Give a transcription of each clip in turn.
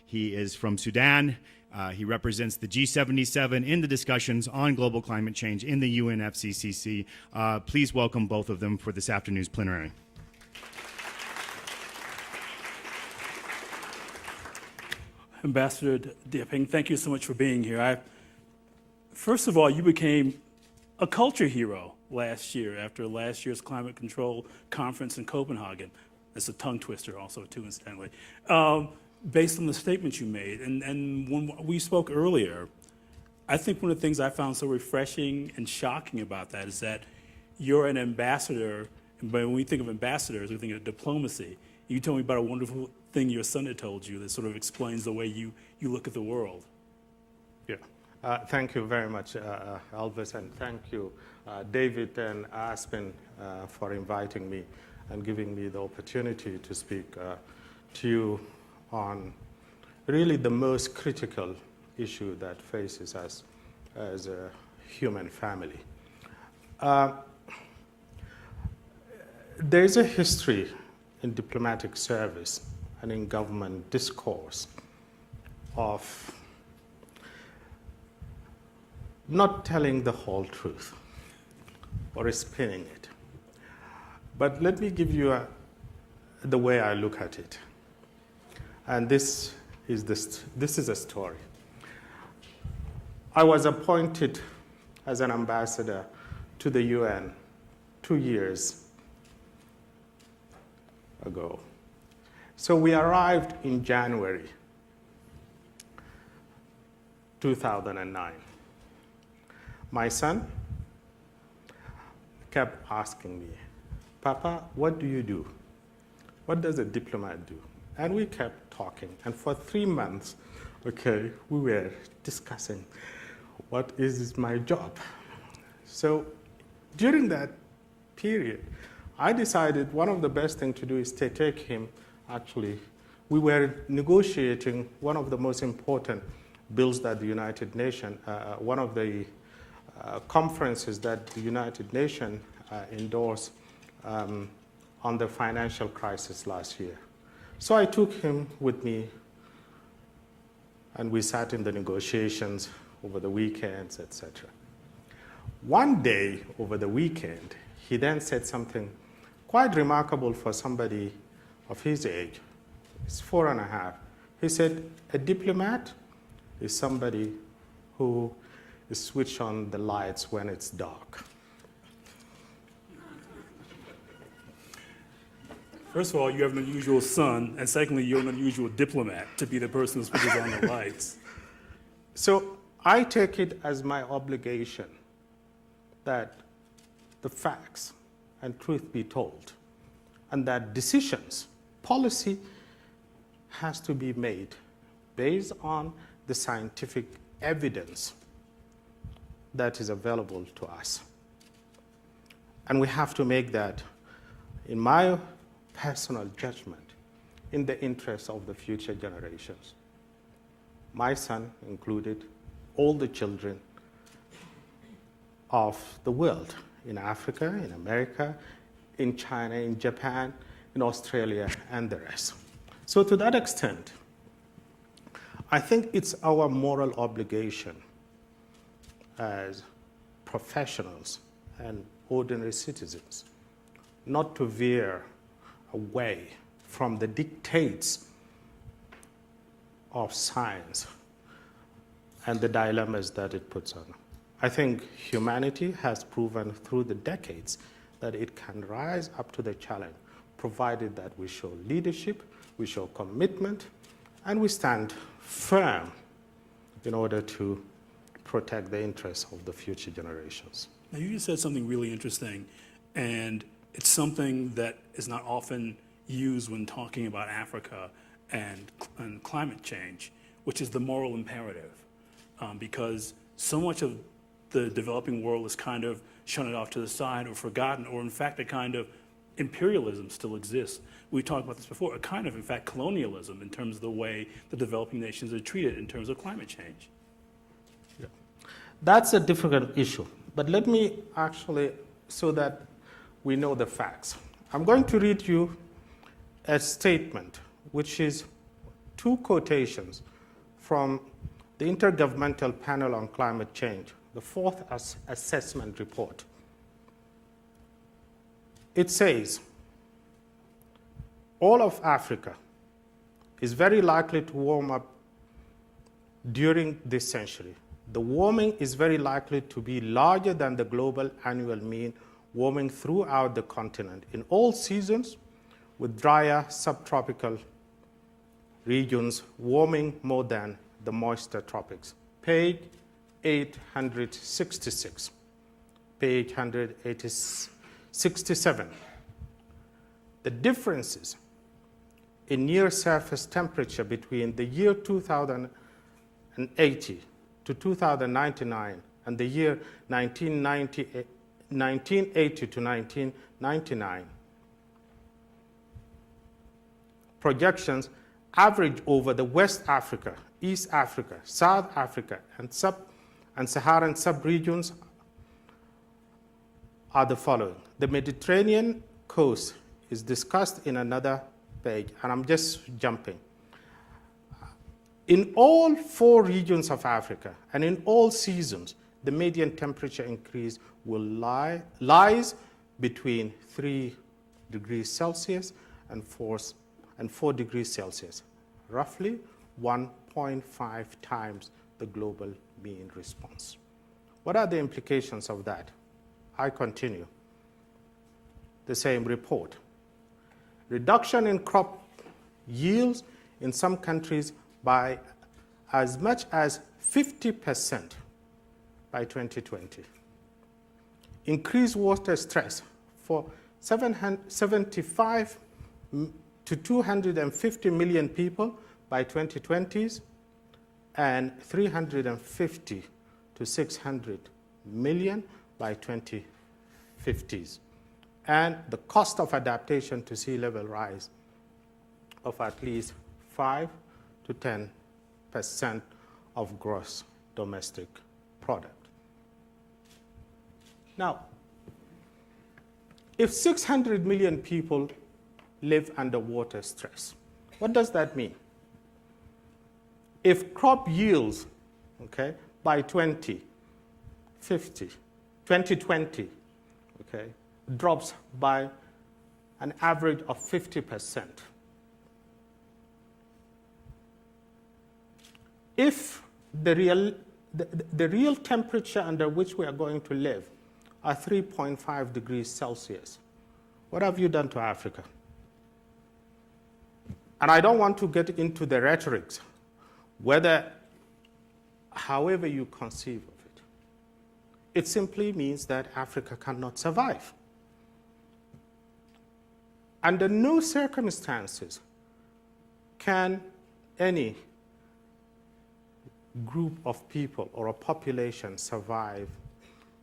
He is from Sudan. He represents the G77 in the discussions on global climate change in the UNFCCC. Please welcome both of them for this afternoon's plenary. Ambassador Di-Aping, thank you so much for being here. First of all, you became a culture hero last year after last year's climate control conference in Copenhagen. It's a tongue twister also too, incidentally. Based on the statements you made. And when we spoke earlier, I think one of the things I found so refreshing and shocking about that is that you're an ambassador, and when we think of ambassadors, we think of diplomacy. You told me about a wonderful thing your son had told you that sort of explains the way you look at the world. Yeah, thank you very much, Elvis, and thank you, David and Aspen, for inviting me and giving me the opportunity to speak to you on really the most critical issue that faces us as a human family. There is a history in diplomatic service and in government discourse of not telling the whole truth or spinning it. But let me give you the way I look at it. And this is a story. I was appointed as an ambassador to the UN 2 years ago. So we arrived in January 2009. My son kept asking me, "Papa, what do you do? What does a diplomat do?" And we kept talking. And for 3 months, we were discussing what is my job. So during that period, I decided one of the best things to do is to take him, actually, we were negotiating one of the most important bills that the United Nations, one of the conferences that the United Nations endorsed on the financial crisis last year. So I took him with me, and we sat in the negotiations over the weekends, etc. One day over the weekend, he then said something quite remarkable for somebody of his age. He's 4.5. He said, "A diplomat is somebody who is switched on the lights when it's dark." First of all, you have an unusual son, and secondly, you're an unusual diplomat to be the person who switches on the lights. So I take it as my obligation that the facts and truth be told, and that decisions, policy has to be made based on the scientific evidence that is available to us. And we have to make that, in my personal judgment, in the interest of the future generations. My son included, all the children of the world, in Africa, in America, in China, in Japan, in Australia, and the rest. So to that extent, I think it's our moral obligation as professionals and ordinary citizens not to veer away from the dictates of science and the dilemmas that it puts on. I think humanity has proven through the decades that it can rise up to the challenge, provided that we show leadership, we show commitment, and we stand firm in order to protect the interests of the future generations. Now, you just said something really interesting, and it's something that is not often used when talking about Africa and climate change, which is the moral imperative, because so much of the developing world is kind of shunted off to the side or forgotten, or in fact a kind of imperialism still exists. We talked about this before, a kind of, in fact, colonialism in terms of the way the developing nations are treated in terms of climate change. Yeah. That's a difficult issue, but let me actually, so that we know the facts. I'm going to read you a statement which is two quotations from the Intergovernmental Panel on Climate Change, the fourth assessment report. It says, all of Africa is very likely to warm up during this century. The warming is very likely to be larger than the global annual mean warming throughout the continent in all seasons, with drier subtropical regions warming more than the moister tropics. Page 866. Page 167. The differences in near surface temperature between the year 2080 to 2099 and the year 1980 to 1999 projections average over the West Africa, East Africa, South Africa, and Saharan subregions are the following. The Mediterranean coast is discussed in another page, and I'm just jumping. In all four regions of Africa and in all seasons, the median temperature increase lies between 3 degrees Celsius and 4 degrees Celsius, roughly 1.5 times the global mean response. What are the implications of that? I continue. The same report. Reduction in crop yields in some countries by as much as 50% by 2020. Increased water stress for 75 to 250 million people by 2020s and 350 to 600 million by 2050s. And the cost of adaptation to sea level rise of at least 5 to 10% of gross domestic product. Now, if 600 million people live under water stress, what does that mean? If crop yields, by 2020, drops by an average of 50%, if the real temperature under which we are going to live are 3.5 degrees Celsius, what have you done to Africa? And I don't want to get into the rhetorics, however you conceive of it. It simply means that Africa cannot survive. Under no circumstances can any group of people or a population survive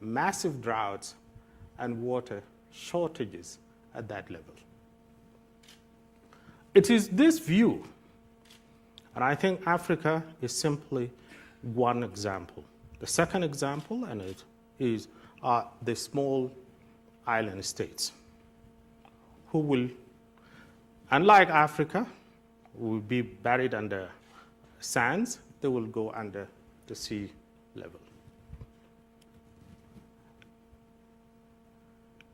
massive droughts and water shortages at that level. It is this view, and I think Africa is simply one example. The second example, and it is the small island states, who will, unlike Africa, will be buried under sands, they will go under the sea level.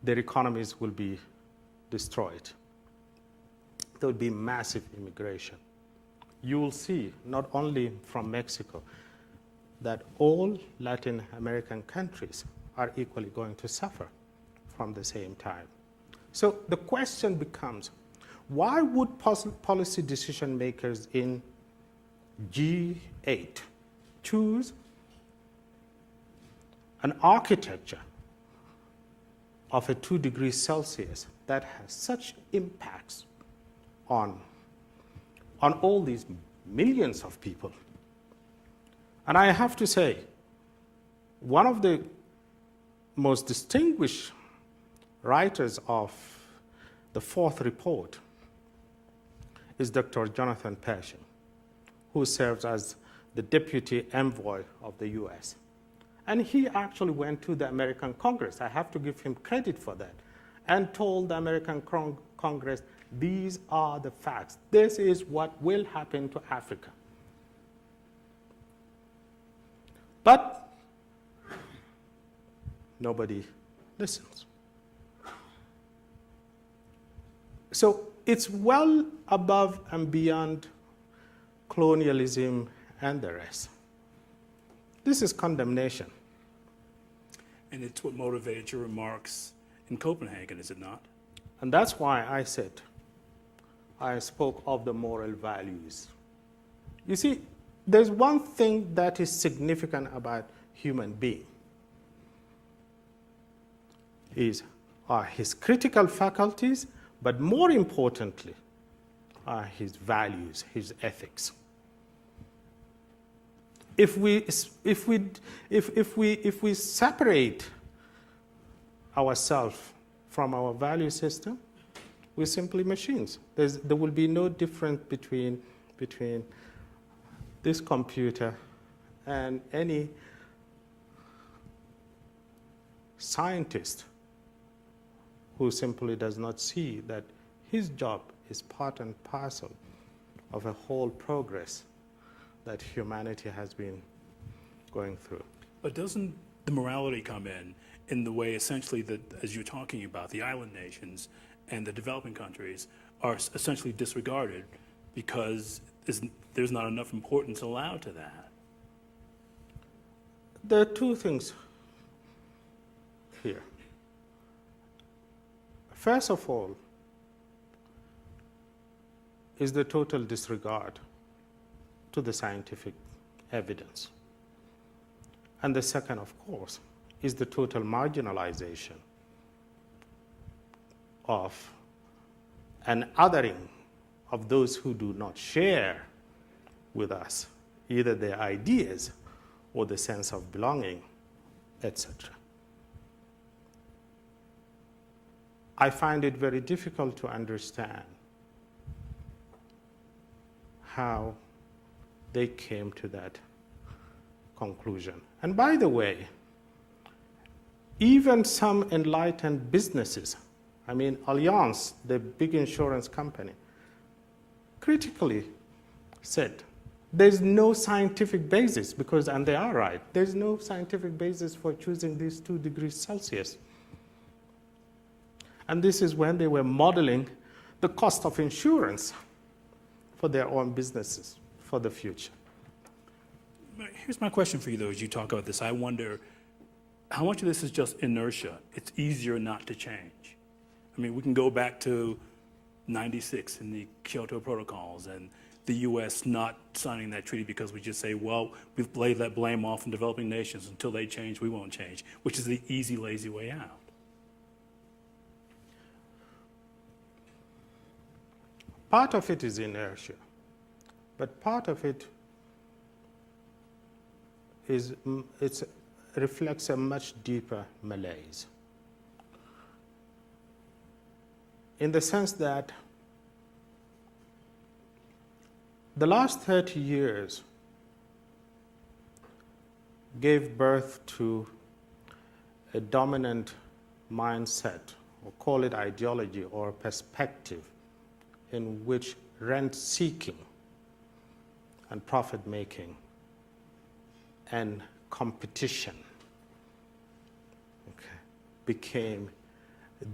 Their economies will be destroyed. There will be massive immigration. You will see, not only from Mexico, that all Latin American countries are equally going to suffer from the same time. So the question becomes, why would policy decision makers in G8 choose an architecture of a 2 degrees Celsius that has such impacts on all these millions of people? And I have to say, one of the most distinguished writers of the fourth report is Dr. Jonathan Pershing, who serves as the deputy envoy of the US. And he actually went to the American Congress, I have to give him credit for that, and told the American Congress These are the facts. This is what will happen to Africa. But nobody listens. So it's well above and beyond colonialism and the rest. This is condemnation. And it's what motivated your remarks in Copenhagen, is it not? And that's why I said, I spoke of the moral values. You see, there's one thing that is significant about human being are his critical faculties, but more importantly, are his values, his ethics. If we separate ourselves from our value system, we're simply machines. There will be no difference between this computer and any scientist who simply does not see that his job is part and parcel of a whole progress that humanity has been going through. But doesn't the morality come in the way essentially that, as you're talking about, the island nations and the developing countries are essentially disregarded because there's not enough importance allowed to that? There are two things here. First of all, is the total disregard to the scientific evidence. And the second, of course, is the total marginalization of an othering of those who do not share with us either their ideas or the sense of belonging, etc. I find it very difficult to understand how they came to that conclusion. And by the way, even some enlightened businesses, I mean, Allianz, the big insurance company, critically said there's no scientific basis because, and they are right, there's no scientific basis for choosing these 2 degrees Celsius. And this is when they were modeling the cost of insurance for their own businesses for the future. Here's my question for you, though, as you talk about this. I wonder how much of this is just inertia. It's easier not to change. I mean, we can go back to 96 in the Kyoto Protocols and the U.S. not signing that treaty because we just say, well, we've laid that blame off on developing nations. Until they change, we won't change, which is the easy, lazy way out. Part of it is inertia, but part of it reflects a much deeper malaise. In the sense that the last 30 years gave birth to a dominant mindset, or call it ideology or perspective, in which rent-seeking and profit-making and competition became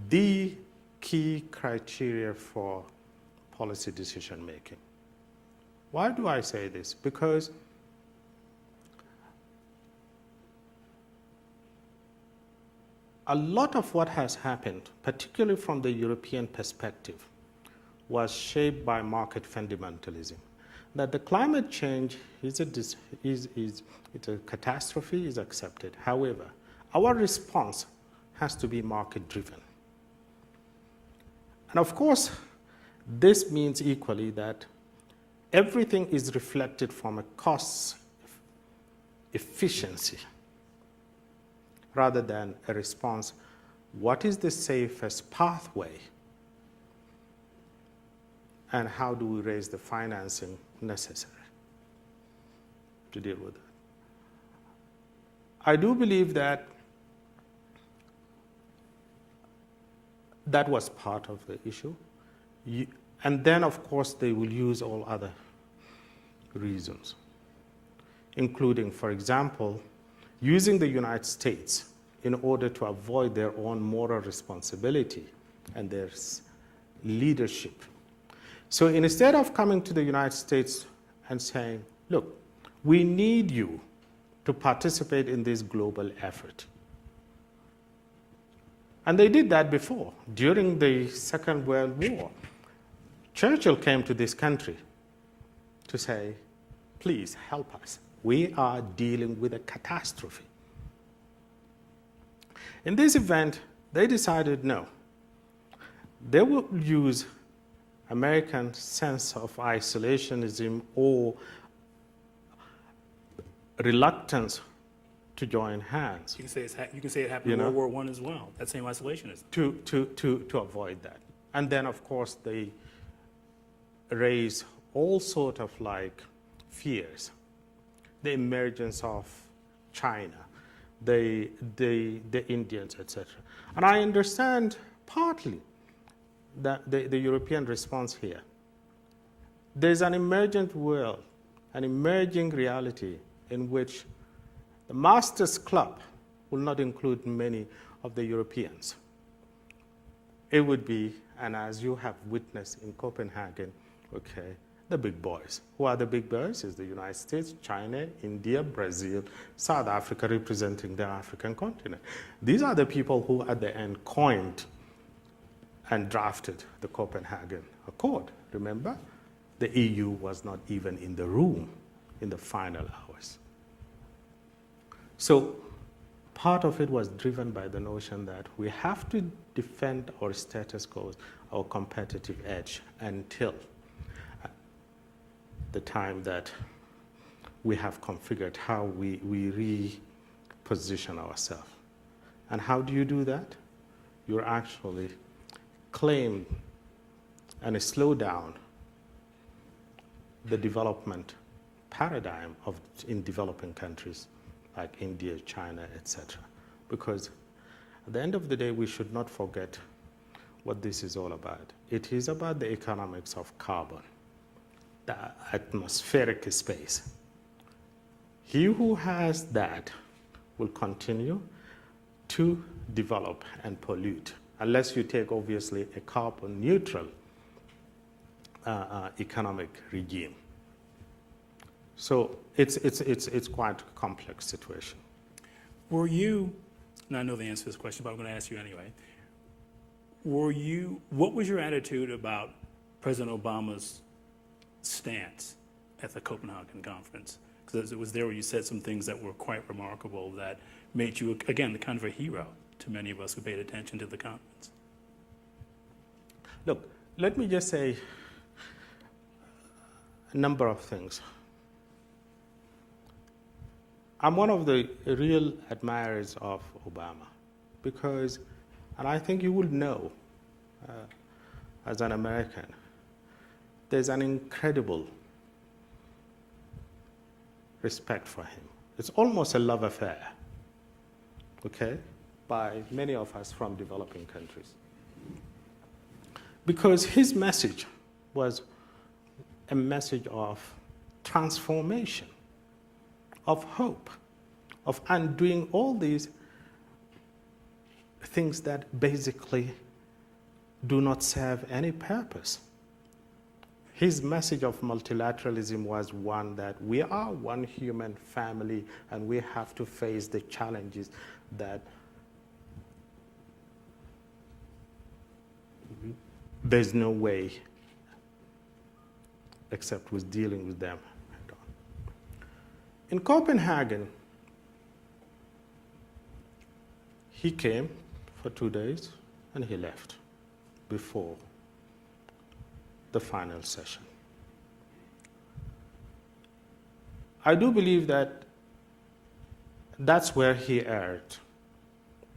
the key criteria for policy decision-making. Why do I say this? Because a lot of what has happened, particularly from the European perspective, was shaped by market fundamentalism. That the climate change is a catastrophe is accepted. However, our response has to be market-driven. And of course, this means equally that everything is reflected from a cost efficiency rather than a response, what is the safest pathway and how do we raise the financing necessary to deal with that? I do believe that that was part of the issue. And then, of course, they will use all other reasons, including, for example, using the United States in order to avoid their own moral responsibility and their leadership. So instead of coming to the United States and saying, look, we need you to participate in this global effort. And they did that before. During the Second World War, Churchill came to this country to say, please help us. We are dealing with a catastrophe. In this event, they decided no. They would use American sense of isolationism or reluctance to join hands. You can say it happened in World War I as well, that same isolationism. To avoid that. And then, of course, they raise all sort of like fears. The emergence of China, the Indians, etc. And I understand partly that the European response here. There's an emergent world, an emerging reality in which the Masters Club will not include many of the Europeans. It would be, and as you have witnessed in Copenhagen, okay, the big boys. Who are the big boys? Is the United States, China, India, Brazil, South Africa, representing the African continent. These are the people who at the end coined and drafted the Copenhagen Accord. Remember? The EU was not even in the room in the final hours. So part of it was driven by the notion that we have to defend our status quo, our competitive edge, until the time that we have configured how we reposition ourselves. And how do you do that? You actually claim and slow down the development paradigm in developing countries like India, China, etc. Because at the end of the day, we should not forget what this is all about. It is about the economics of carbon, the atmospheric space. He who has that will continue to develop and pollute, unless you take, obviously, a carbon neutral economic regime. So it's quite a complex situation. Were you, and I know the answer to this question, but I'm going to ask you anyway, what was your attitude about President Obama's stance at the Copenhagen conference? Because it was there where you said some things that were quite remarkable that made you, again, the kind of a hero to many of us who paid attention to the conference. Look, let me just say a number of things. I'm one of the real admirers of Obama because, and I think you will know as an American, there's an incredible respect for him. It's almost a love affair, okay, by many of us from developing countries. Because his message was a message of transformation, of hope, of undoing all these things that basically do not serve any purpose. His message of multilateralism was one that we are one human family and we have to face the challenges that there's no way except with dealing with them. In Copenhagen, he came for 2 days and he left before the final session. I do believe that that's where he erred.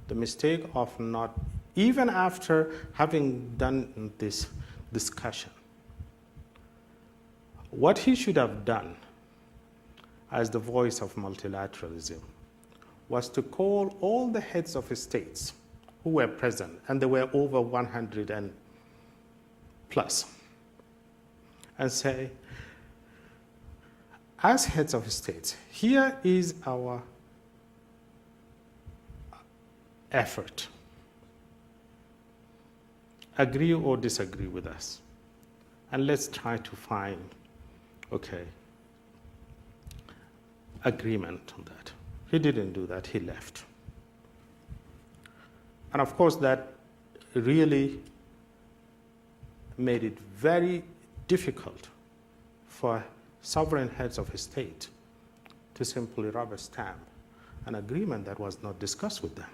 The mistake of not, even after having done this discussion, what he should have done as the voice of multilateralism was to call all the heads of states who were present, and there were over 100 and plus and say, as heads of states, here is our effort. Agree or disagree with us. And let's try to find, agreement on that. He didn't do that, he left. And of course, that really made it very difficult for sovereign heads of state to simply rubber stamp an agreement that was not discussed with them.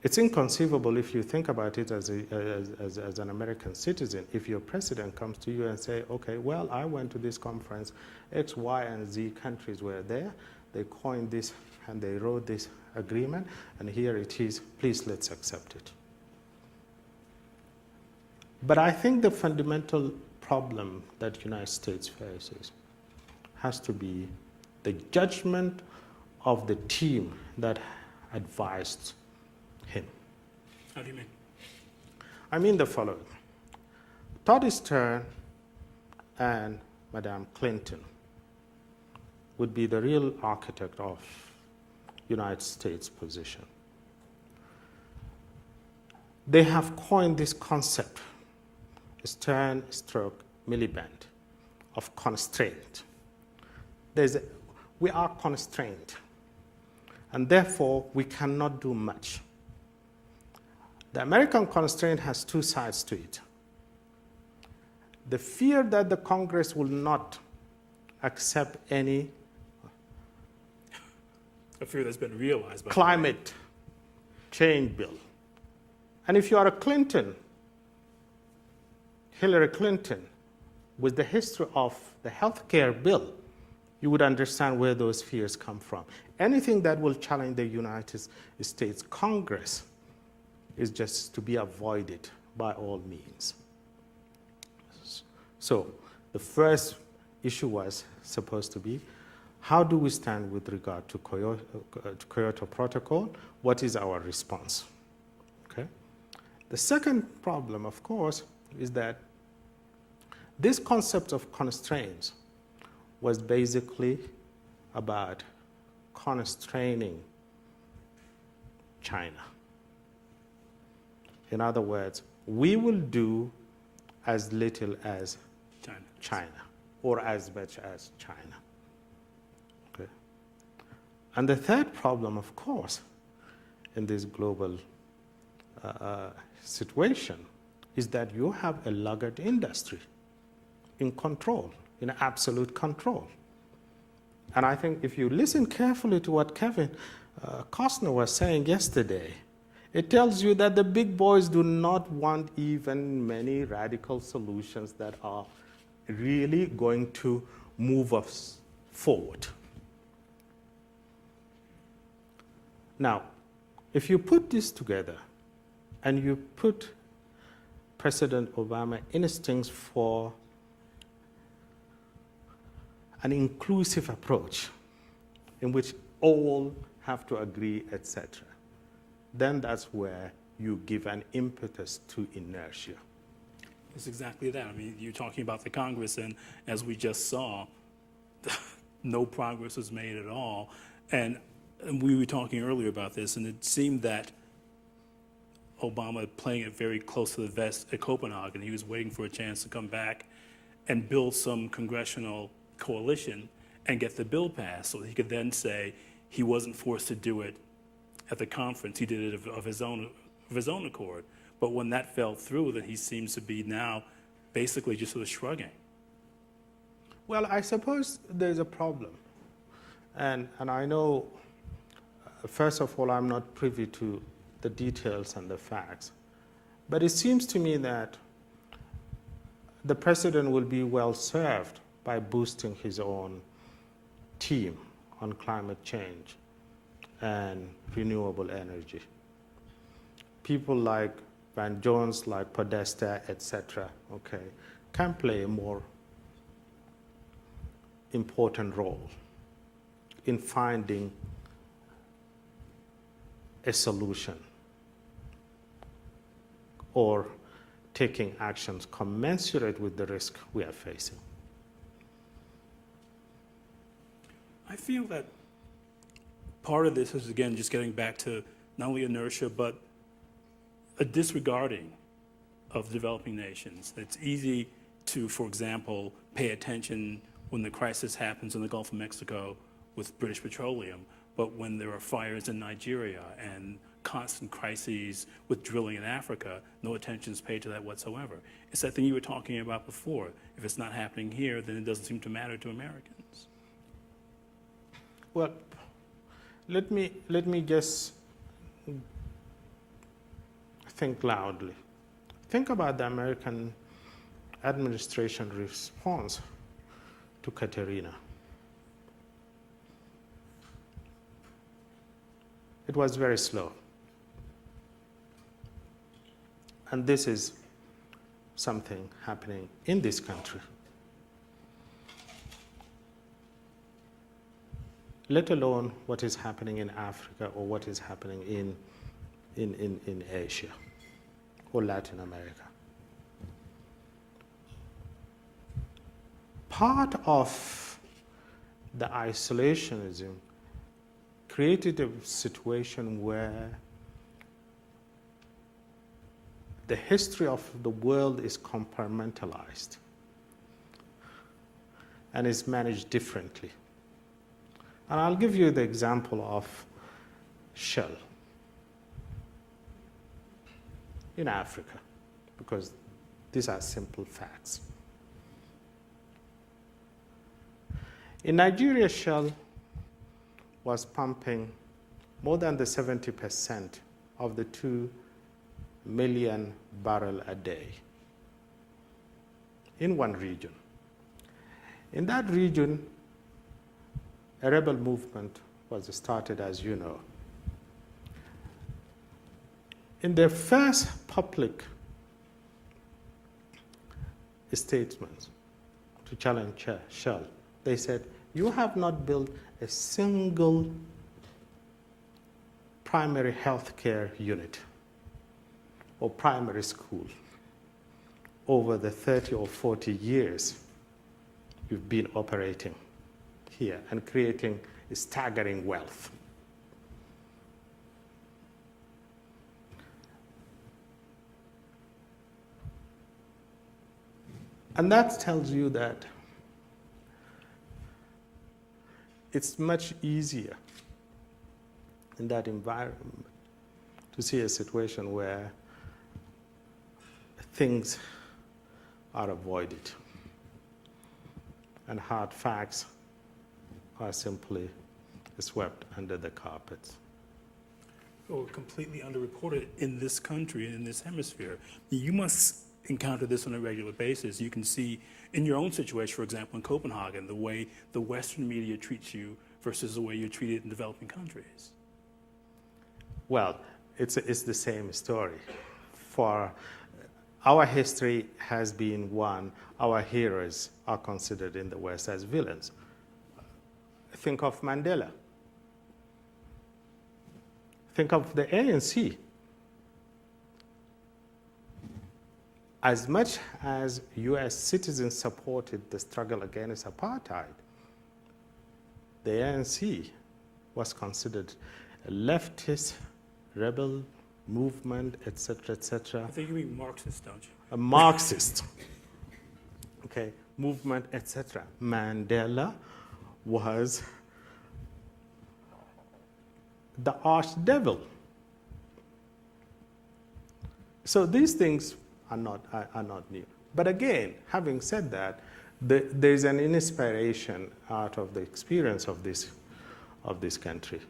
It's inconceivable if you think about it as an American citizen, if your president comes to you and say, okay, well, I went to this conference, X, Y, and Z countries were there, they coined this and they wrote this agreement, and here it is, please let's accept it. But I think the fundamental problem that the United States faces has to be the judgment of the team that advised him. How do you mean? I mean the following. Todd Stern and Madame Clinton would be the real architect of United States position. They have coined this concept, Stern-Miliband, of constraint. We are constrained, and therefore we cannot do much. The American constraint has two sides to it. The fear that the Congress will not accept any A fear that's been realized by climate change bill. And if you are a Clinton, Hillary Clinton, with the history of the health care bill, you would understand where those fears come from. Anything that will challenge the United States Congress is just to be avoided by all means. So the first issue was supposed to be, how do we stand with regard to Kyoto Protocol? What is our response? Okay. The second problem, of course, is that this concept of constraints was basically about constraining China. In other words, we will do as little as China or as much as China. Okay. And the third problem, of course, in this global situation is that you have a laggard industry in control, in absolute control. And I think if you listen carefully to what Kevin Costner was saying yesterday, it tells you that the big boys do not want even many radical solutions that are really going to move us forward. Now, if you put this together and you put President Obama's instincts for an inclusive approach in which all have to agree, etc., then that's where you give an impetus to inertia. It's exactly that. I mean, you're talking about the Congress, and as we just saw, no progress was made at all. And we were talking earlier about this, and it seemed that Obama playing it very close to the vest at Copenhagen. He was waiting for a chance to come back and build some congressional coalition and get the bill passed so he could then say he wasn't forced to do it at the conference. He did it of his own accord. But when that fell through, then he seems to be now basically just sort of shrugging. Well, I suppose there's a problem. And I know, first of all, I'm not privy to the details and the facts. But it seems to me that the president will be well served by boosting his own team on climate change and renewable energy. People like Van Jones, like Podesta, etc., okay, can play a more important role in finding a solution or taking actions commensurate with the risk we are facing. I feel that part of this is, again, just getting back to not only inertia, but a disregarding of developing nations. It's easy to, for example, pay attention when the crisis happens in the Gulf of Mexico with British Petroleum, but when there are fires in Nigeria and constant crises with drilling in Africa, no attention is paid to that whatsoever. It's that thing you were talking about before. If it's not happening here, then it doesn't seem to matter to Americans. Well, let me just think loudly. Think about the American administration response to Katrina. It was very slow. And this is something happening in this country. Let alone what is happening in Africa or what is happening in Asia or Latin America. Part of the isolationism created a situation where the history of the world is compartmentalized and is managed differently. And I'll give you the example of Shell in Africa, because these are simple facts. In Nigeria, Shell was pumping more than the 70% of the 2 million barrels a day in one region. In that region, a rebel movement was started, as you know. In their first public statements to challenge Shell, they said, "You have not built a single primary health care unit or primary school over the 30 or 40 years you've been operating here and creating staggering wealth." And that tells you that it's much easier in that environment to see a situation where things are avoided and hard facts are simply swept under the carpet. Or completely underreported in this country and in this hemisphere. You must encounter this on a regular basis. You can see in your own situation, for example, in Copenhagen, the way the Western media treats you versus the way you're treated in developing countries. Well, it's the same story. For our history has been one, our heroes are considered in the West as villains. Think of Mandela. Think of the ANC. As much as US citizens supported the struggle against apartheid, the ANC was considered a leftist, rebel movement, etc., etc. I think you mean Marxist, don't you? A Marxist, okay, movement, etc. Mandela was the archdevil. So these things are not new. But again, having said that, there's an inspiration out of the experience of this country,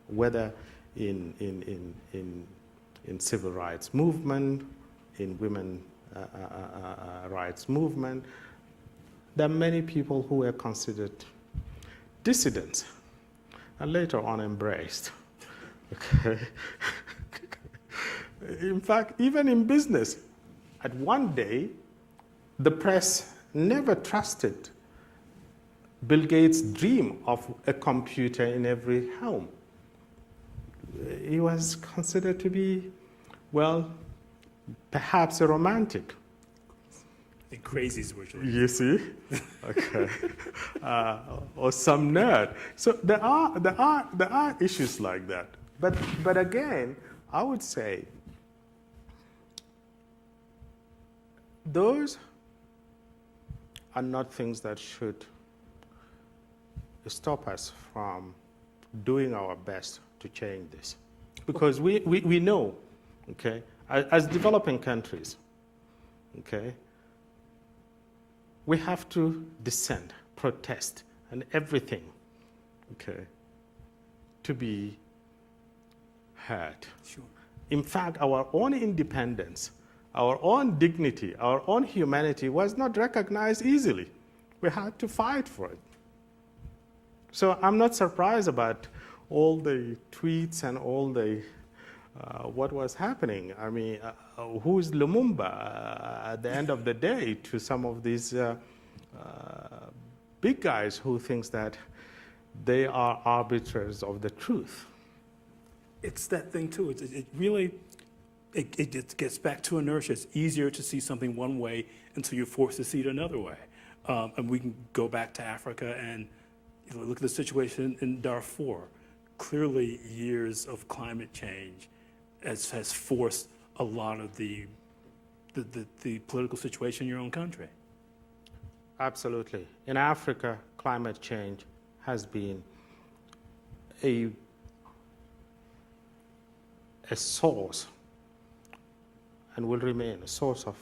whether in civil rights movement, in women rights movement. There are many people who were considered dissidents and later on embraced. Okay. In fact, even in business, at one day, the press never trusted Bill Gates' dream of a computer in every home. He was considered to be, well, perhaps a romantic. I think crazy is what you're You see? Okay. Or some nerd. So there are issues like that. But again, I would say those are not things that should stop us from doing our best to change this. Because we know, okay, as developing countries, okay, we have to dissent, protest, and everything, okay, to be heard. Sure. In fact, our own independence, our own dignity, our own humanity was not recognized easily. We had to fight for it. So I'm not surprised about all the tweets and all the what was happening. I mean, who's Lumumba at the end of the day to some of these big guys who thinks that they are arbiters of the truth? It's that thing too. It really gets back to inertia. It's easier to see something one way until you're forced to see it another way. And we can go back to Africa and look at the situation in Darfur. Clearly, years of climate change has forced a lot of the political situation in your own country. Absolutely. In Africa, climate change has been a source and will remain a source of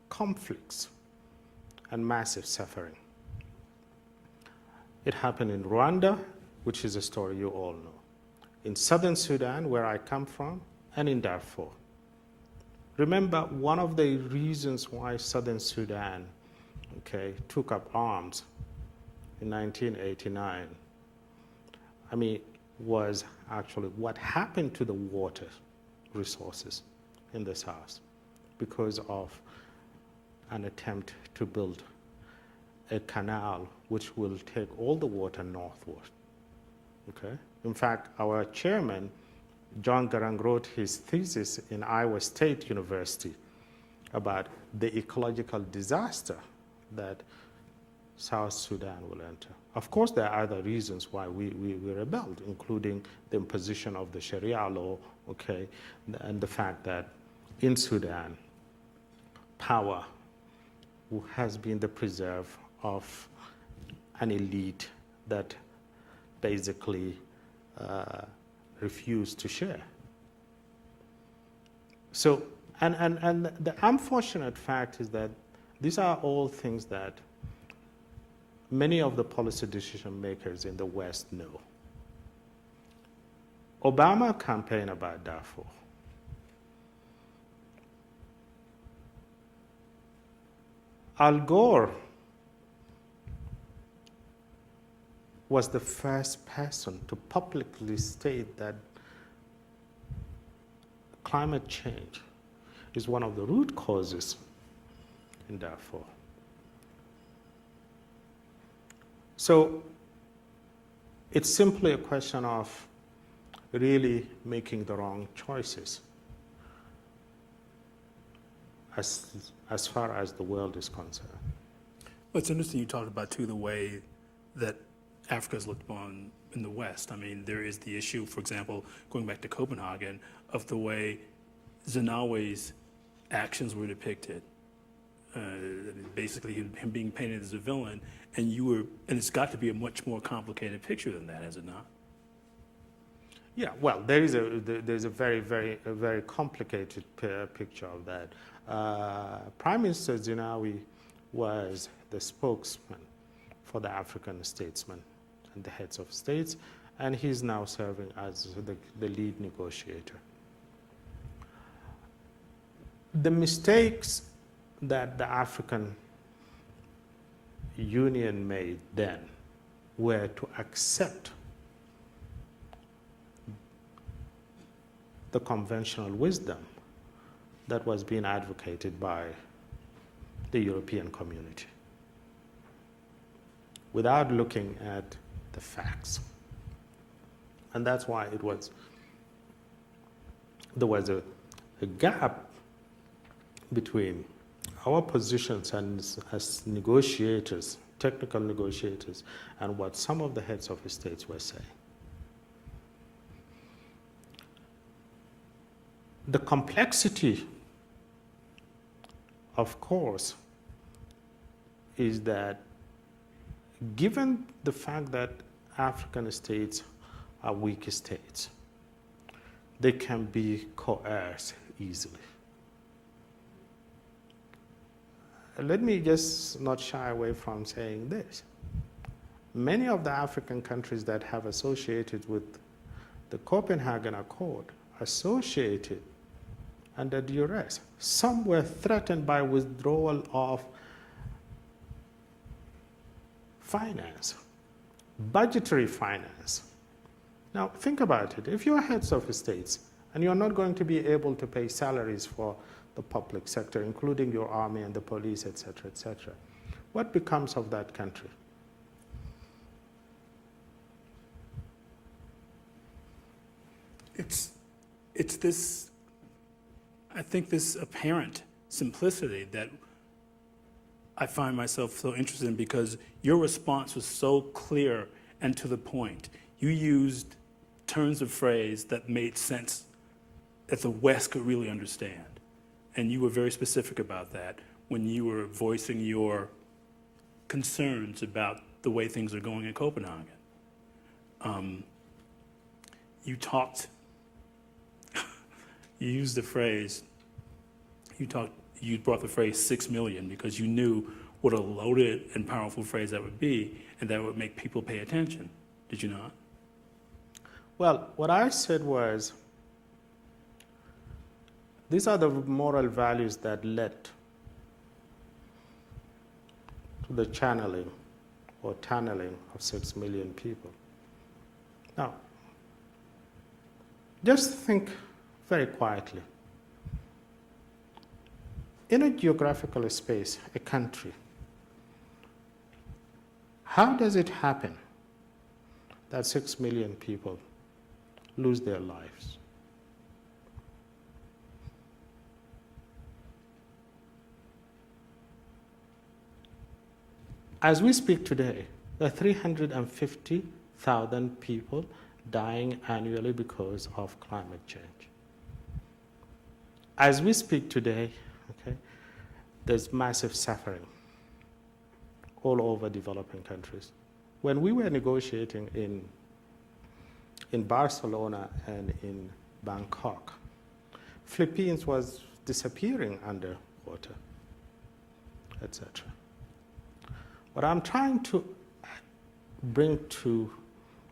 conflicts and massive suffering. It happened in Rwanda, which is a story you all know, in southern Sudan, where I come from, and in Darfur. Remember, one of the reasons why southern Sudan, okay, took up arms in 1989, was actually what happened to the water resources in the south because of an attempt to build a canal which will take all the water northward. Okay? In fact, our chairman, John Garang, wrote his thesis in Iowa State University about the ecological disaster that South Sudan will enter. Of course, there are other reasons why we rebelled, including the imposition of the Sharia law, okay, and the fact that in Sudan, power has been the preserve of an elite that basically refused to share. So, and the unfortunate fact is that these are all things that many of the policy decision makers in the West know. Obama campaigned about Darfur. Al Gore was the first person to publicly state that climate change is one of the root causes in Darfur. So it's simply a question of really making the wrong choices as far as the world is concerned. Well, it's interesting you talked about, too, the way that Africa is looked upon in the West. I mean, there is the issue, for example, going back to Copenhagen, of the way Zenawi's actions were depicted. Basically, him being painted as a villain, and it's got to be a much more complicated picture than that, has it not? Yeah, well, there's a very complicated picture of that. Prime Minister Zenawi was the spokesman for the African statesmen and the heads of states, and he's now serving as the lead negotiator. The mistakes that the African Union made then were to accept the conventional wisdom that was being advocated by the European community without looking at the facts. And that's why there was a gap between our positions as negotiators, technical negotiators, and what some of the heads of states were saying. The complexity, of course, is that given the fact that African states are weak states, they can be coerced easily. Let me just not shy away from saying this. Many of the African countries that have associated with the Copenhagen Accord associated under duress. Some were threatened by withdrawal of finance, budgetary finance. Now, think about it. If you're heads of states and you're not going to be able to pay salaries for the public sector, including your army and the police, etc., what becomes of that country? It's this, I think, this apparent simplicity that I find myself so interested in, because your response was so clear and to the point. You used turns of phrase that made sense, that the West could really understand. And you were very specific about that when you were voicing your concerns about the way things are going in Copenhagen. You used the phrase, you brought the phrase 6 million because you knew what a loaded and powerful phrase that would be, and that would make people pay attention. Did you not? Well, what I said was, these are the moral values that led to the channeling or tunneling of 6 million people. Now, just think very quietly. In a geographical space, a country, how does it happen that 6 million people lose their lives? As we speak today, there are 350,000 people dying annually because of climate change. As we speak today, okay, there's massive suffering all over developing countries. When we were negotiating in Barcelona and in Bangkok, Philippines was disappearing underwater, etc. What I tried to bring to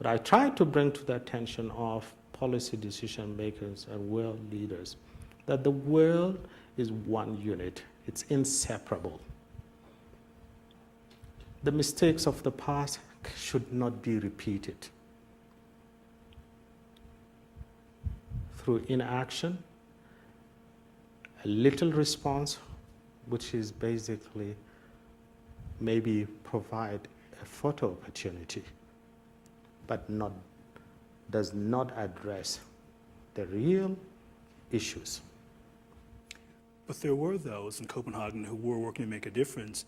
the attention of policy decision makers and world leaders, that the world is one unit, it's inseparable. The mistakes of the past should not be repeated. Through inaction, a little response, which is basically maybe provide a photo opportunity, but does not address the real issues. But there were those in Copenhagen who were working to make a difference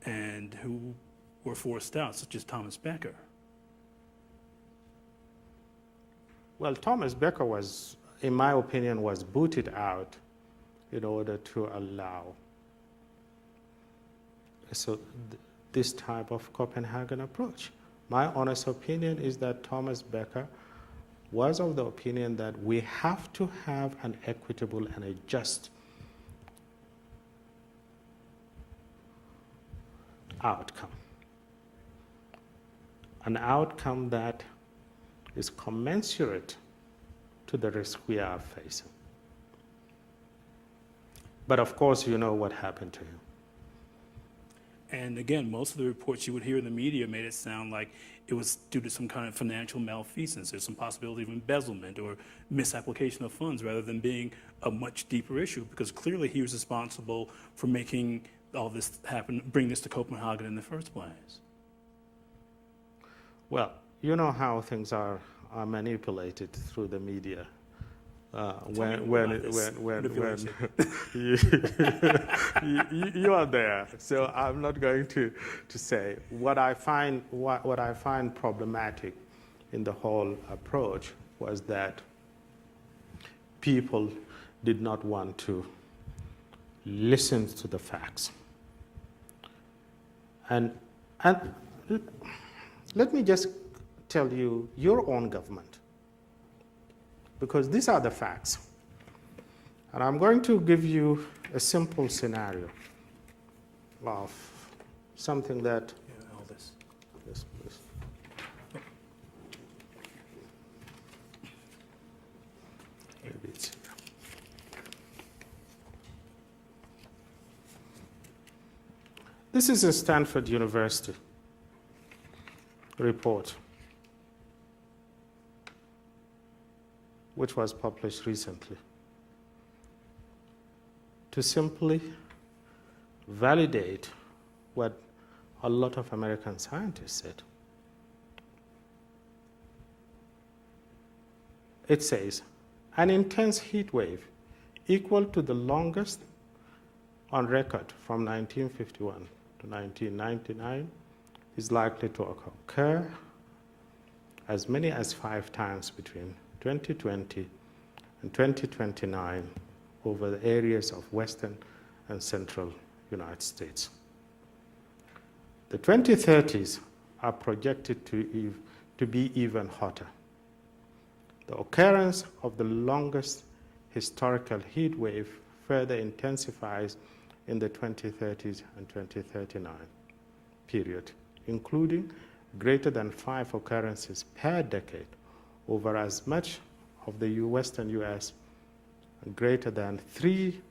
and who were forced out, such as Thomas Becker. Well, Thomas Becker was, in my opinion, was booted out in order to allow this type of Copenhagen approach. My honest opinion is that Thomas Becker was of the opinion that we have to have an equitable and a just outcome. An outcome that is commensurate to the risk we are facing. But of course, you know what happened to him. And again, most of the reports you would hear in the media made it sound like it was due to some kind of financial malfeasance. There's some possibility of embezzlement or misapplication of funds rather than being a much deeper issue, because clearly he was responsible for making all this happen, bring this to Copenhagen in the first place. Well, you know how things are manipulated through the media. Manipulation. you are there. So I'm not going to say what I find problematic in the whole approach was that people did not want to listen to the facts. And let me just tell you your own government, because these are the facts. And I'm going to give you a simple scenario of something that... Yeah, Elvis. Yes, please. Maybe it's here. This is a Stanford University report, which was published recently, to simply validate what a lot of American scientists said. It says, an intense heat wave equal to the longest on record from 1951 to 1999 is likely to occur as many as 5 times between 2020 and 2029 over the areas of western and central United States. The 2030s are projected to be even hotter. The occurrence of the longest historical heat wave further intensifies in the 2030s and 2039 period, including greater than 5 occurrences per decade over as much of the western US and greater than 3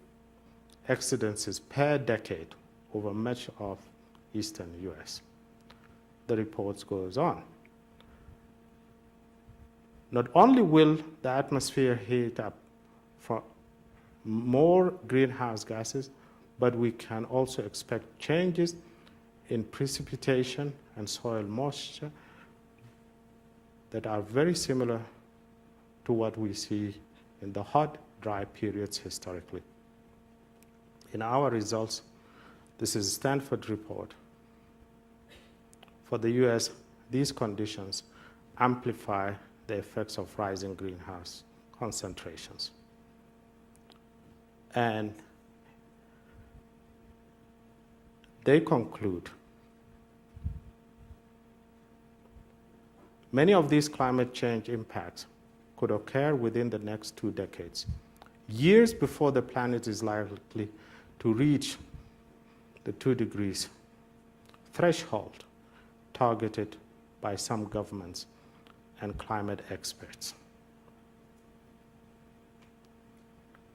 exceedances per decade over much of eastern US. The report goes on. Not only will the atmosphere heat up for more greenhouse gases, but we can also expect changes in precipitation and soil moisture that are very similar to what we see in the hot, dry periods historically. In our results, this is a Stanford report. For the US, these conditions amplify the effects of rising greenhouse concentrations. And they conclude many of these climate change impacts could occur within the next 2 decades, years before the planet is likely to reach the 2 degrees threshold targeted by some governments and climate experts.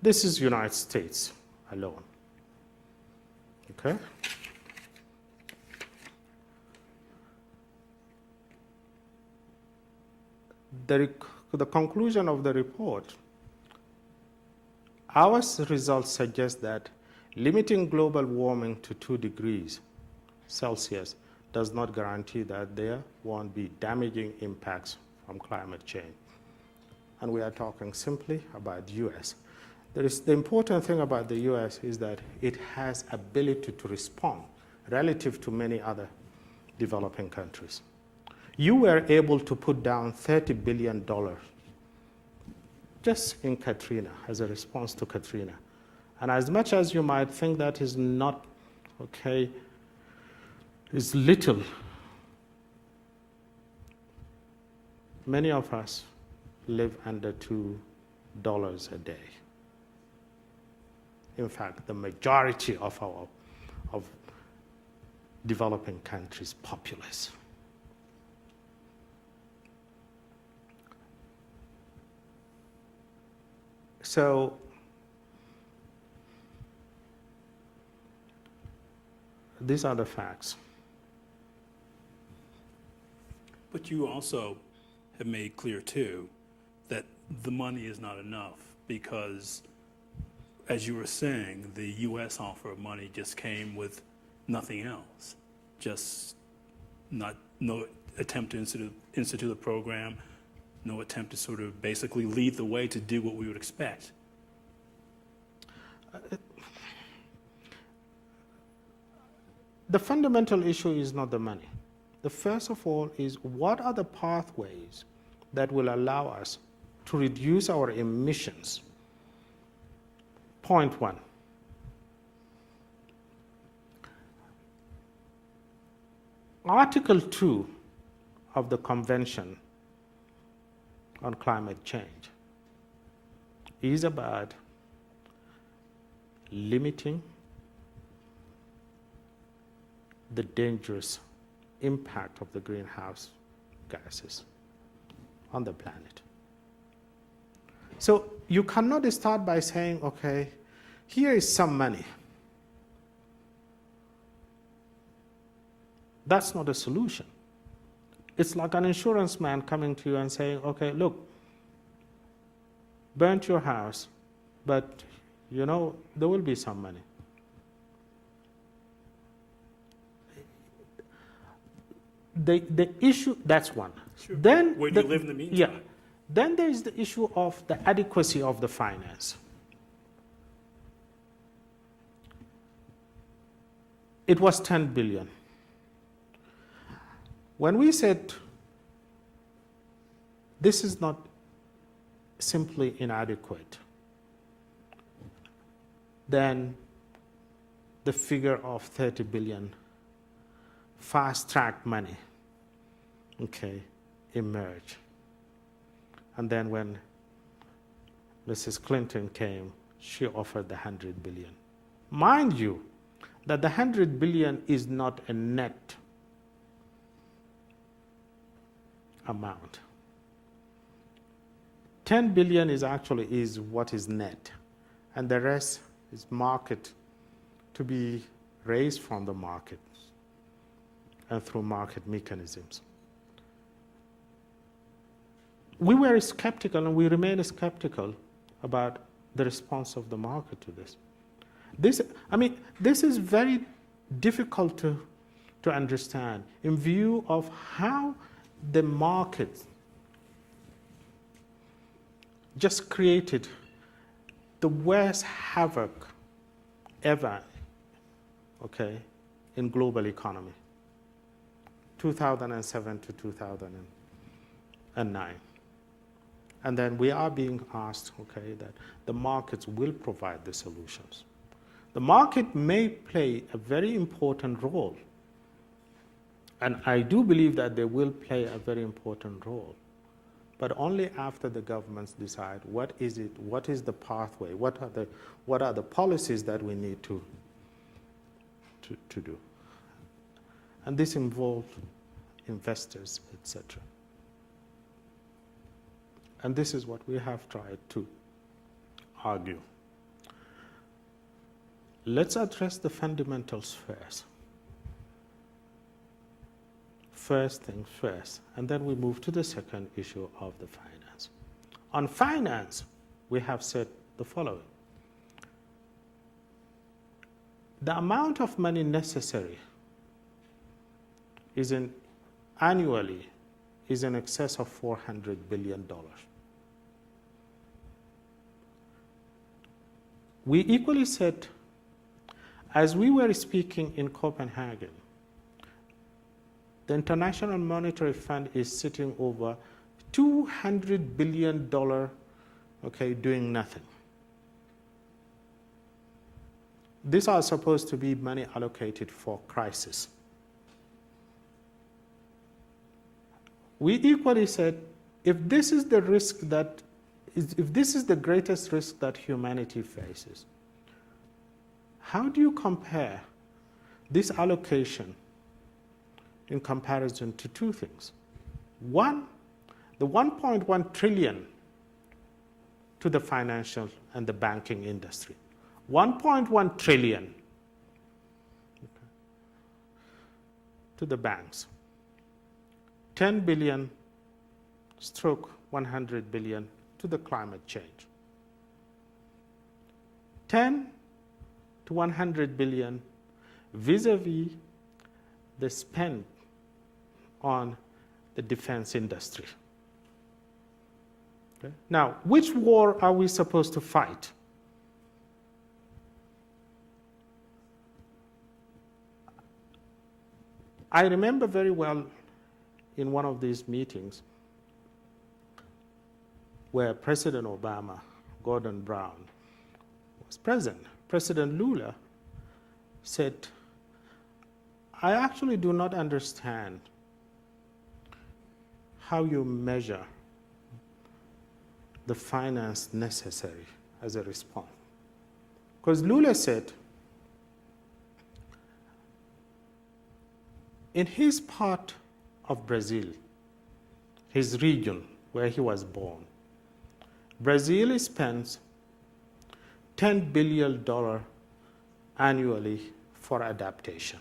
This is United States alone. Okay? The conclusion of the report, our results suggest that limiting global warming to 2 degrees Celsius does not guarantee that there won't be damaging impacts from climate change. And we are talking simply about the US. The important thing about the US is that it has ability to respond relative to many other developing countries. You were able to put down $30 billion just in Katrina, as a response to Katrina. And as much as you might think that is not, okay, is little, many of us live under $2 a day. In fact, the majority of developing countries' populace. So these are the facts. But you also have made clear, too, that the money is not enough because, as you were saying, the U.S. offer of money just came with nothing else, just no attempt to institute a program, no attempt to sort of basically lead the way to do what we would expect. The fundamental issue is not the money. The first of all is, what are the pathways that will allow us to reduce our emissions? Point one. Article 2 of the Convention on Climate Change is about limiting the dangerous impact of the greenhouse gases on the planet. So you cannot start by saying, okay, here is some money. That's not a solution. It's like an insurance man coming to you and saying, okay, look, burnt your house, but you know, there will be some money. The issue, that's one. Sure. Then Where do you live in the meantime? Yeah. Then there is the issue of the adequacy of the finance. It was 10 billion. When we said this is not simply inadequate, then the figure of 30 billion fast-track money, okay, emerged. And then when Mrs. Clinton came, she offered the 100 billion. Mind you, that the 100 billion is not a net amount. 10 billion is what is net, and the rest is market, to be raised from the market and through market mechanisms. We were skeptical, and we remain skeptical about the response of the market to this. This is very difficult to understand in view of how the market just created the worst havoc ever, okay, in global economy, 2007 to 2009. And then we are being asked, okay, that the markets will provide the solutions. The market may play a very important role, and I do believe that they will play a very important role, but only after the governments decide what is it, what is the pathway, what are the policies that we need to do. And this involves investors, etc. And this is what we have tried to argue. Let's address the fundamentals first. First things first, and then we move to the second issue of the finance. On finance, we have said the following. The amount of money necessary annually is in excess of $400 billion. We equally said, as we were speaking in Copenhagen, the International Monetary Fund is sitting over $200 billion, okay, doing nothing. These are supposed to be money allocated for crisis. We equally said, if this is the greatest risk that humanity faces, how do you compare this allocation in comparison to two things? One, the 1.1 trillion to the financial and the banking industry. 1.1 trillion to the banks. 10 billion stroke 100 billion to the climate change. 10 to 100 billion vis-a-vis the spend on the defense industry. Okay? Now, which war are we supposed to fight? I remember very well in one of these meetings where President Obama, Gordon Brown, was present. President Lula said, I actually do not understand how you measure the finance necessary as a response. Because Lula said, in his part of Brazil, his region where he was born, Brazil spends $10 billion annually for adaptation.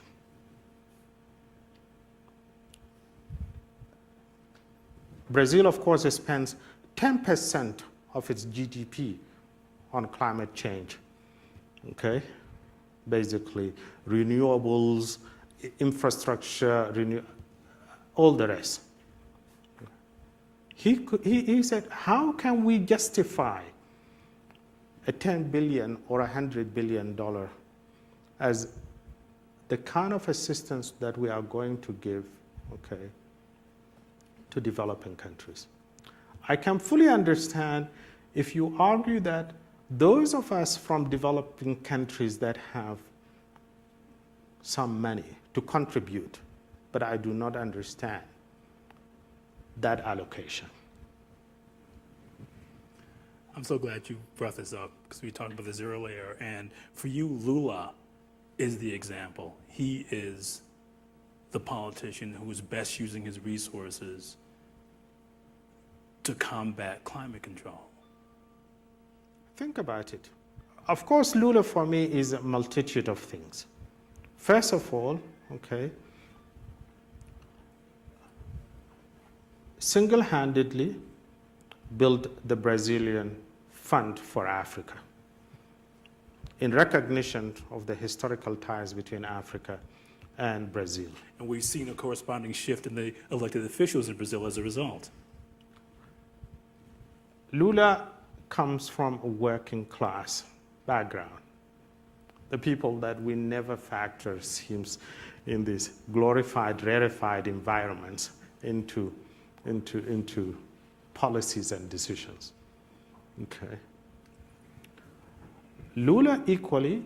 Brazil, of course, spends 10% of its GDP on climate change, okay? Basically, renewables, infrastructure, all the rest. He said, how can we justify a $10 billion or $100 billion as the kind of assistance that we are going to give, okay, to developing countries? I can fully understand if you argue that those of us from developing countries that have some money to contribute, but I do not understand that allocation. I'm so glad you brought this up because we talked about this earlier. And for you, Lula is the example. He is the politician who is best using his resources to combat climate control. Think about it. Of course, Lula for me is a multitude of things. First of all, okay, single-handedly built the Brazilian Fund for Africa in recognition of the historical ties between Africa and Brazil. And we've seen a corresponding shift in the elected officials in Brazil as a result. Lula comes from a working class background. The people that we never factor seems in these glorified, rarefied environments into policies and decisions. Okay. Lula equally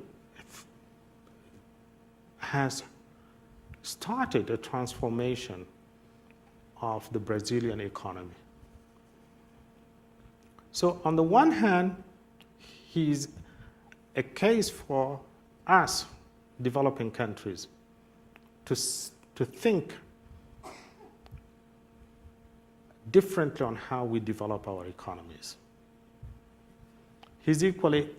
has started a transformation of the Brazilian economy. So on the one hand, he's a case for us, developing countries, to think differently on how we develop our economies. He's equally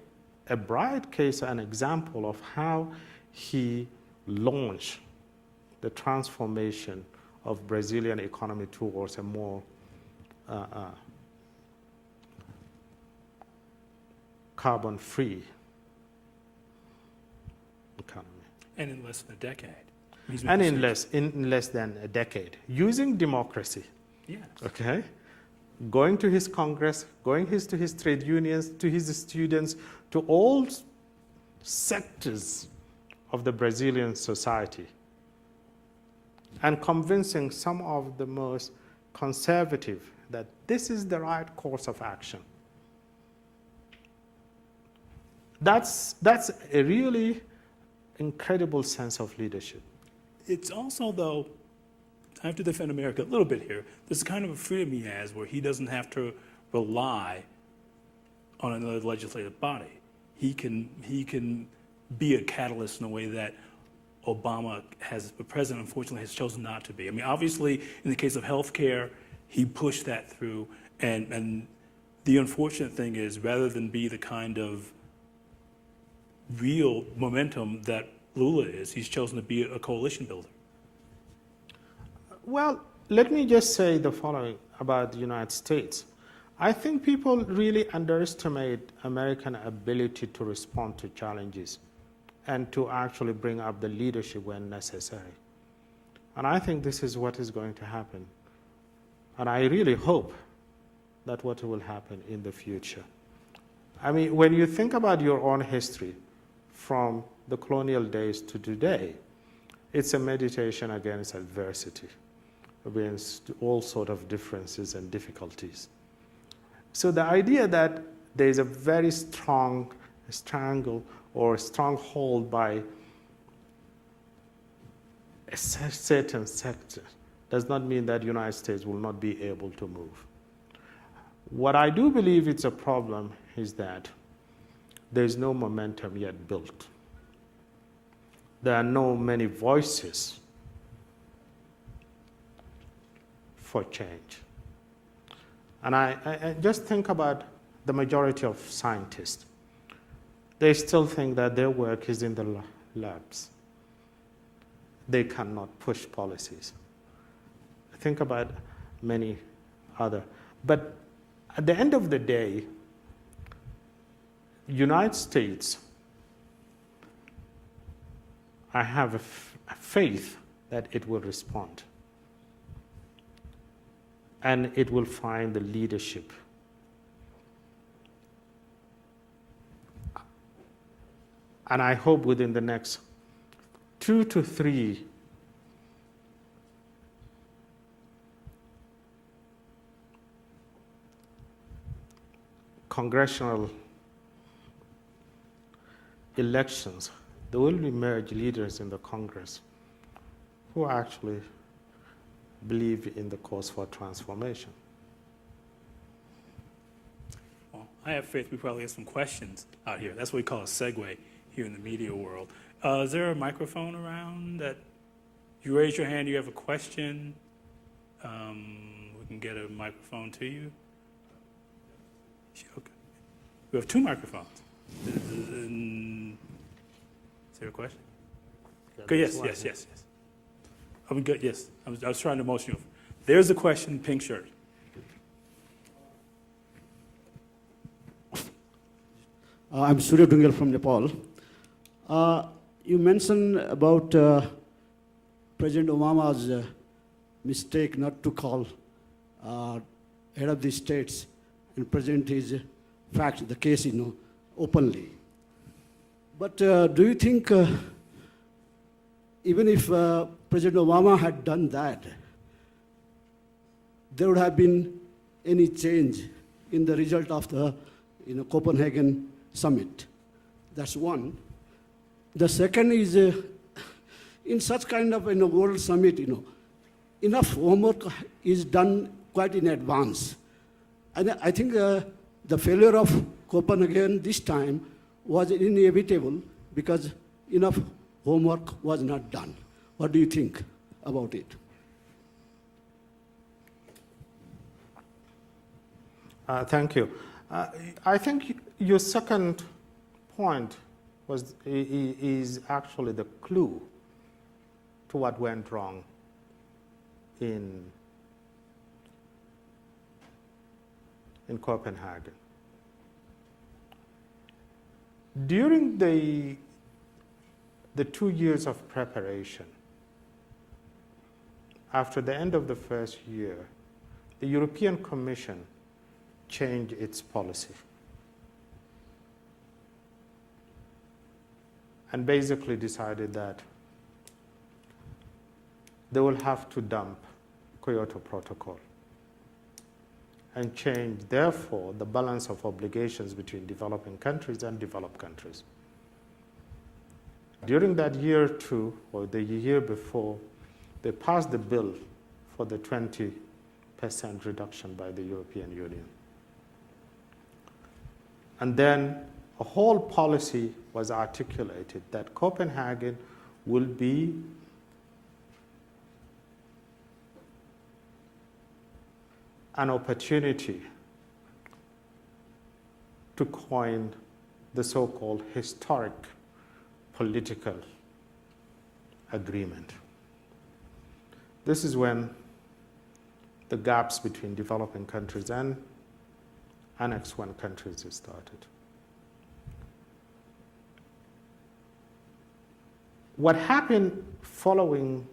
a bright case, an example of how he launched the transformation of Brazilian economy towards a more carbon-free economy. And in less than a decade. And in less than a decade, using democracy. Yes. Okay, going to his Congress, going to his trade unions, to his students, to all sectors of the Brazilian society, and convincing some of the most conservative that this is the right course of action. That's a really incredible sense of leadership. It's also, though, I have to defend America a little bit here. There's kind of a freedom he has where he doesn't have to rely on another legislative body. He can be a catalyst in a way that Obama the president, unfortunately, has chosen not to be. I mean, obviously, in the case of healthcare, he pushed that through. And the unfortunate thing is, rather than be the kind of real momentum that Lula is, he's chosen to be a coalition builder. Well, let me just say the following about the United States. I think people really underestimate American ability to respond to challenges and to actually bring up the leadership when necessary. And I think this is what is going to happen. And I really hope that what will happen in the future. I mean, when you think about your own history from the colonial days to today, it's a meditation against adversity, against all sort of differences and difficulties. So the idea that there is a very strong strangle or stronghold by a certain sector does not mean that the United States will not be able to move. What I do believe it's a problem is that there is no momentum yet built. There are no many voices for change. And I just think about the majority of scientists. They still think that their work is in the labs. They cannot push policies. Think about many other. But at the end of the day, United States, I have a faith that it will respond. And it will find the leadership. And I hope within the next 2 to 3 congressional elections, there will emerge leaders in the Congress who actually believe in the cause for transformation. Well, I have faith we probably have some questions out here. That's what we call a segue here in the media world. Is there a microphone around that you raise your hand, you have a question? We can get a microphone to you. Okay. We have 2 microphones. Is there a question? Good, yes. Oh, we good, yes. I was trying to motion you. There's a question, pink shirt. I'm Surya Dungal from Nepal. You mentioned about President Obama's mistake not to call head of the states and present his facts, the case, openly. But do you think even if President Obama had done that, there would have been any change in the result of the Copenhagen summit? That's one. The second is, in such kind of world summit, enough homework is done quite in advance. And I think the failure of Copenhagen this time was inevitable because enough homework was not done. What do you think about it? Thank you. I think your second point is actually the clue to what went wrong in Copenhagen. During the 2 years of preparation, after the end of the first year, the European Commission changed its policy and basically decided that they will have to dump Kyoto Protocol and change, therefore, the balance of obligations between developing countries and developed countries. During that year too, or the year before, they passed the bill for the 20% reduction by the European Union. And then a whole policy was articulated that Copenhagen will be an opportunity to coin the so-called historic political agreement. This is when the gaps between developing countries and Annex I countries started. What happened following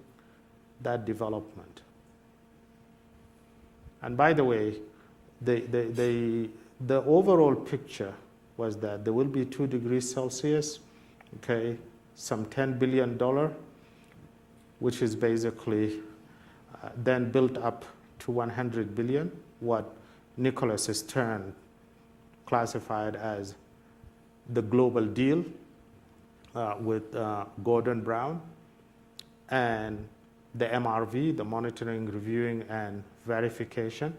that development? And by the way, the overall picture was that there will be 2 degrees Celsius, okay, some $10 billion, which is basically then built up to 100 billion, what Nicholas Stern classified as the global deal with Gordon Brown, and the MRV, the monitoring, reviewing, and verification,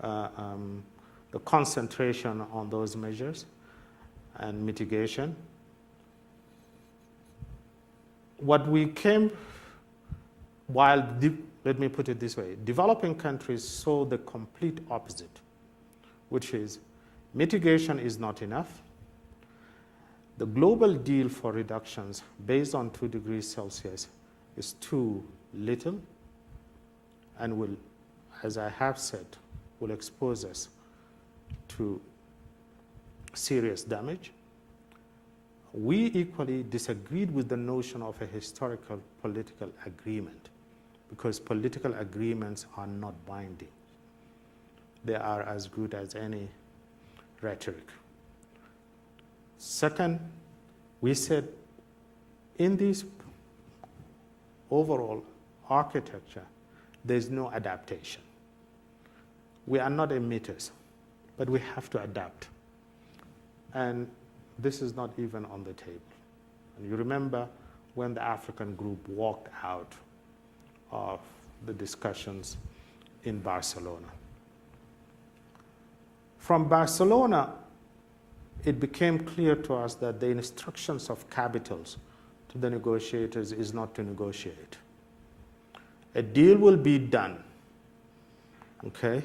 the concentration on those measures and mitigation. What we came, let me put it this way, developing countries saw the complete opposite, which is mitigation is not enough. The global deal for reductions based on 2 degrees Celsius is too little and will, as I have said, will expose us to serious damage. We equally disagreed with the notion of a historical political agreement, because political agreements are not binding. They are as good as any rhetoric. Second, we said in this overall architecture, there's no adaptation. We are not emitters, but we have to adapt. And this is not even on the table. And you remember when the African group walked out of the discussions in Barcelona. From Barcelona, it became clear to us that the instructions of capitals to the negotiators is not to negotiate. A deal will be done, okay?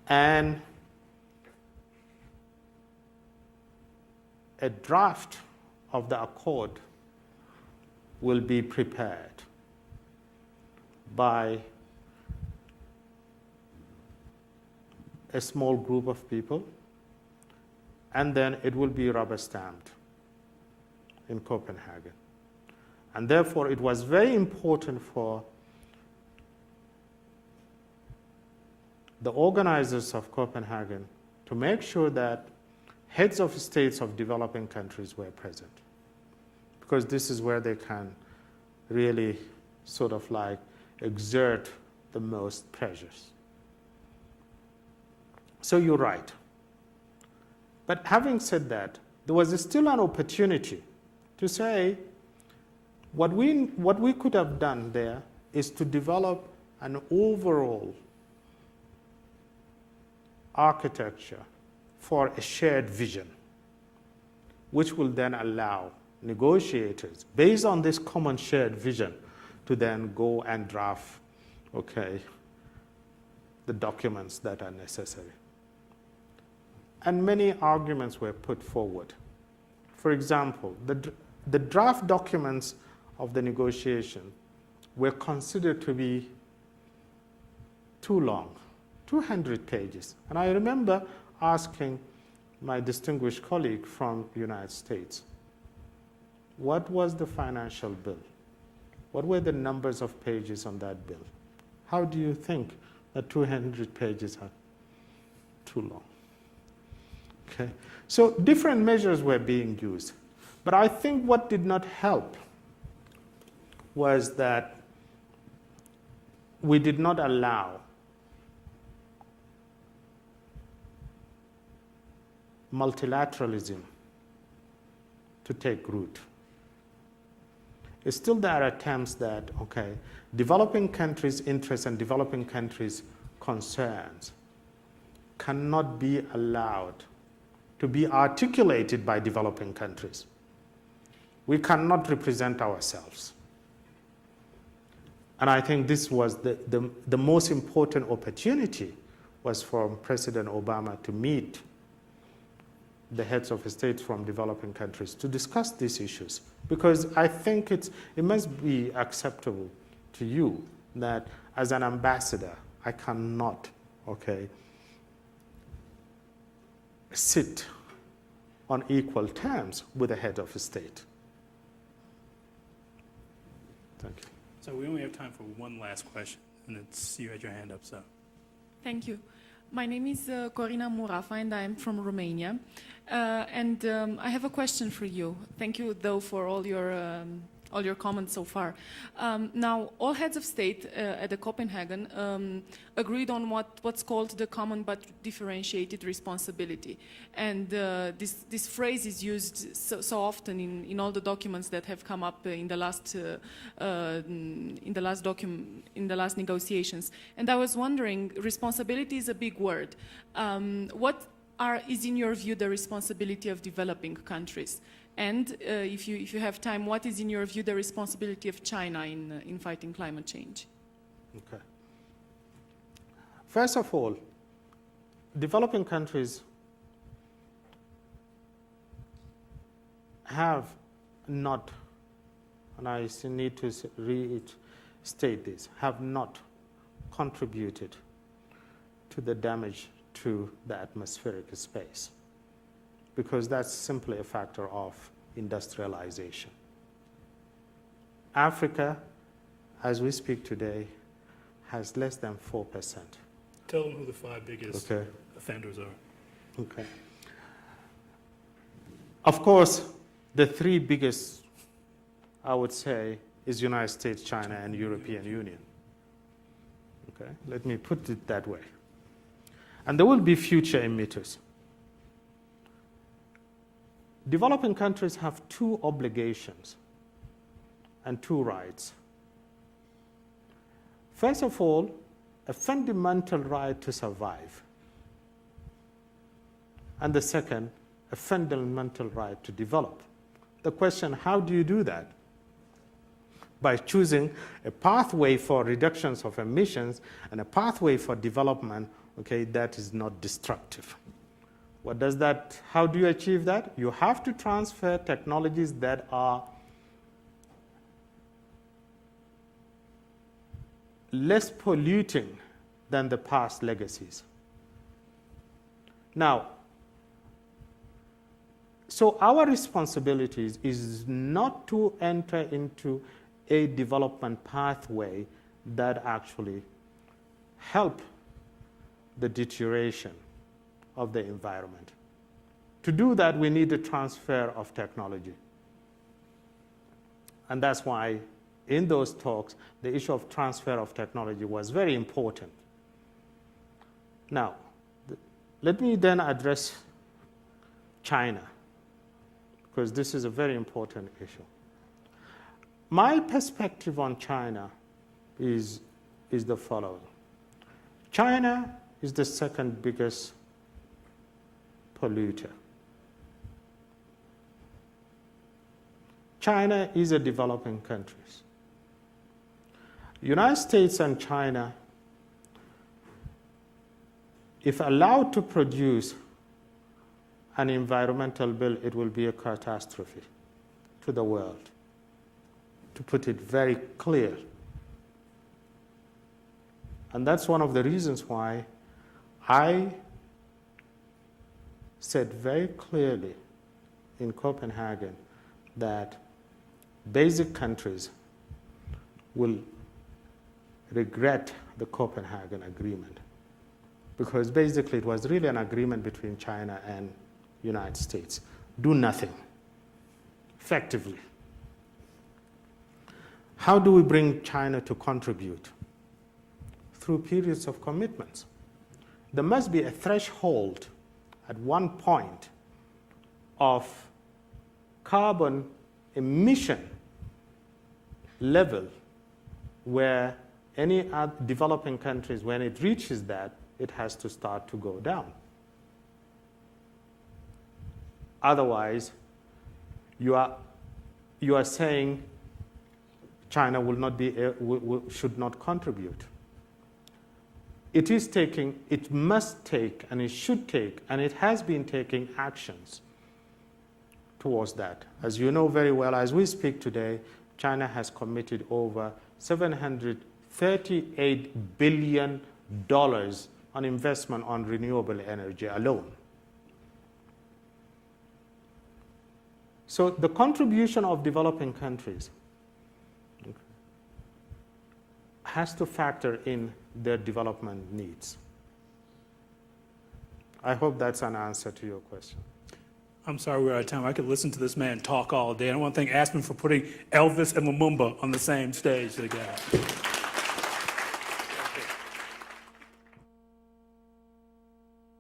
And a draft of the accord will be prepared by a small group of people, and then it will be rubber stamped in Copenhagen. And therefore, it was very important for the organizers of Copenhagen to make sure that heads of states of developing countries were present, because this is where they can really sort of like exert the most pressures. So you're right. But having said that, there was still an opportunity to say what we could have done there is to develop an overall architecture for a shared vision, which will then allow negotiators, based on this common shared vision, to then go and draft, okay, the documents that are necessary. And many arguments were put forward. For example, the draft documents of the negotiation were considered to be too long, 200 pages. And I remember asking my distinguished colleague from the United States, what was the financial bill? What were the numbers of pages on that bill? How do you think that 200 pages are too long? Okay. So different measures were being used. But I think what did not help was that we did not allow multilateralism to take root. Still there are attempts that, okay, developing countries' interests and developing countries' concerns cannot be allowed to be articulated by developing countries. We cannot represent ourselves. And I think this was the most important opportunity was for President Obama to meet the heads of states from developing countries to discuss these issues. Because I think it must be acceptable to you that as an ambassador, I cannot, okay, sit on equal terms with the head of a state. Thank you. So we only have time for one last question, and it's you had your hand up, so. Thank you. My name is Corina Murafa, and I am from Romania. I have a question for you. Thank you, though, for all your comments so far. Now, all heads of state at the Copenhagen agreed on what's called the common but differentiated responsibility. And this phrase is used so often in all the documents that have come up in the last negotiations. And I was wondering, responsibility is a big word. What is, in your view, the responsibility of developing countries? And if you have time, what is, in your view, the responsibility of China in fighting climate change? Okay. First of all, developing countries have not, and I need to restate this, have not contributed to the damage to the atmospheric space, because that's simply a factor of industrialization. Africa, as we speak today, has less than 4%. Tell them who the 5 biggest offenders are. Okay. Of course, the 3 biggest, I would say, is United States, China, and European Union. Okay, let me put it that way. And there will be future emitters. Developing countries have 2 obligations and 2 rights. First of all, a fundamental right to survive. And the second, a fundamental right to develop. The question, how do you do that? By choosing a pathway for reductions of emissions and a pathway for development, okay, that is not destructive. What does that, how do you achieve that? You have to transfer technologies that are less polluting than the past legacies. Now, so our responsibilities is not to enter into a development pathway that actually help the deterioration of the environment. To do that, we need a transfer of technology. And that's why in those talks, the issue of transfer of technology was very important. Now, let me then address China, because this is a very important issue. My perspective on China is the following. China is the second biggest polluter. China is a developing country. United States and China, if allowed to produce an environmental bill, it will be a catastrophe to the world, to put it very clear. And that's one of the reasons why I said very clearly in Copenhagen that basic countries will regret the Copenhagen Agreement, because basically it was really an agreement between China and United States. Do nothing, effectively. How do we bring China to contribute? Through periods of commitments. There must be a threshold at one point of carbon emission level where any developing countries, when it reaches that, it has to start to go down. Otherwise, you are saying China will not be, should not contribute. It is taking, it must take, and it should take, and it has been taking actions towards that. As you know very well, as we speak today, China has committed over $738 billion on investment on renewable energy alone. So the contribution of developing countries has to factor in their development needs. I hope that's an answer to your question. I'm sorry we're out of time. I could listen to this man talk all day. I want to thank Aspen for putting Elvis and Lumumba on the same stage together.